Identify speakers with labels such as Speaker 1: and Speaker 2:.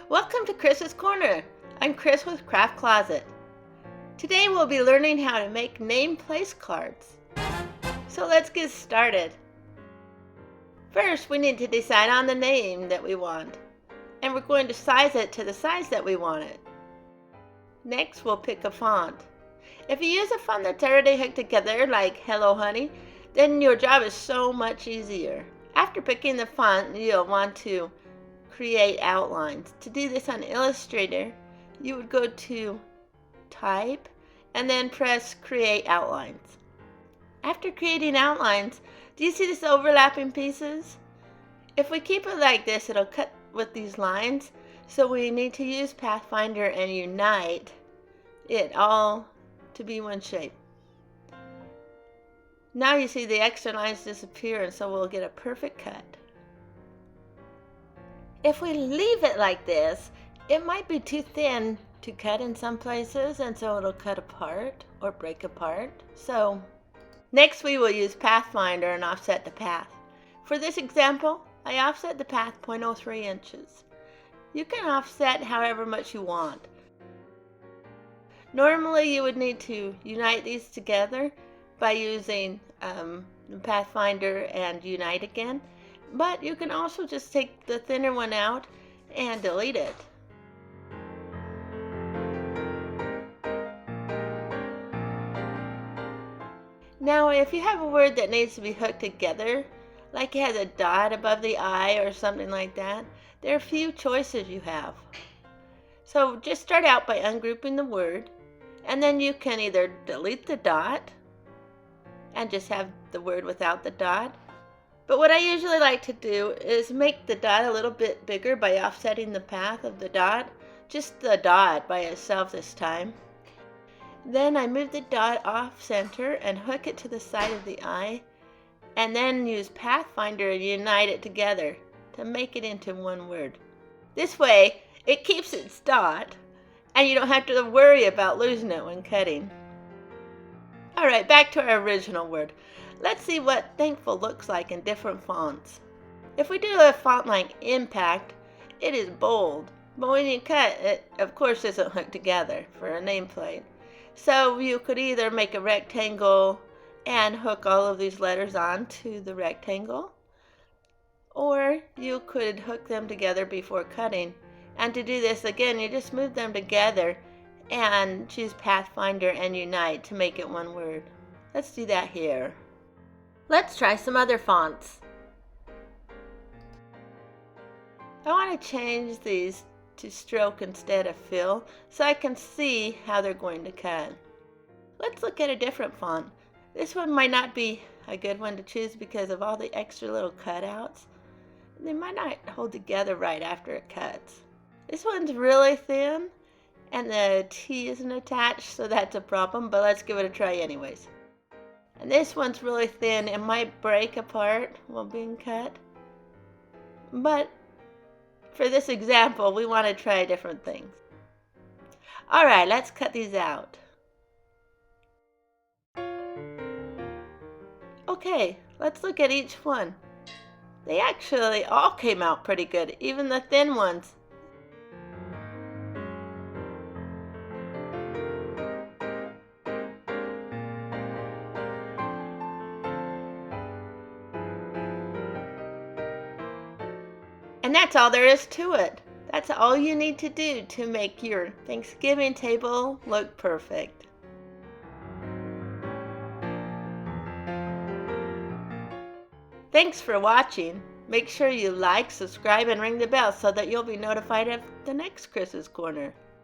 Speaker 1: Welcome to Kris's Corner. I'm Kris with Craft Closet. Today we'll be learning how to make name place cards. So let's get started. First, we need to decide on the name that we want, and we're going to size it to the size that we want it. Next, we'll pick a font. If you use a font that's already hooked together, like Hello Honey, then your job is so much easier. After picking the font, you'll want to create outlines. To do this on Illustrator, you would go to Type and then press Create Outlines. After creating outlines, do you see these overlapping pieces? If we keep it like this, it'll cut with these lines, so we need to use Pathfinder and unite it all to be one shape. Now you see the extra lines disappear, and so we'll get a perfect cut. If we leave it like this, it might be too thin to cut in some places, and so it'll cut apart or break apart. So next we will use Pathfinder and offset the path. For this example, I offset the path 0.03 inches. You can offset however much you want. Normally you would need to unite these together by using Pathfinder and unite again, but you can also just take the thinner one out and delete it. Now, if you have a word that needs to be hooked together, like it has a dot above the I or something like that, there are a few choices you have. So just start out by ungrouping the word, and then you can either delete the dot and just have the word without the dot. But what I usually like to do is make the dot a little bit bigger by offsetting the path of the dot, just the dot by itself this time. Then I move the dot off center and hook it to the side of the I, and then use Pathfinder and unite it together to make it into one word. This way, it keeps its dot, and you don't have to worry about losing it when cutting. Alright, back to our original word. Let's see what thankful looks like in different fonts. If we do a font like Impact, it is bold, but when you cut it, of course, isn't hooked together for a nameplate. So you could either make a rectangle and hook all of these letters onto the rectangle, or you could hook them together before cutting. And to do this, again, you just move them together and choose Pathfinder and unite to make it one word. Let's do that here. Let's try some other fonts. I want to change these to stroke instead of fill so I can see how they're going to cut. Let's look at a different font. This one might not be a good one to choose because of all the extra little cutouts. They might not hold together right after it cuts. This one's really thin and the T isn't attached, so that's a problem, but let's give it a try anyways. And this one's really thin. It might break apart while being cut. But for this example, we want to try different things. Alright, let's cut these out. Okay, let's look at each one. They actually all came out pretty good, even the thin ones. And that's all there is to it. That's all you need to do to make your Thanksgiving table look perfect. Thanks for watching. Make sure you like, subscribe, and ring the bell so that you'll be notified of the next Kris's Corner.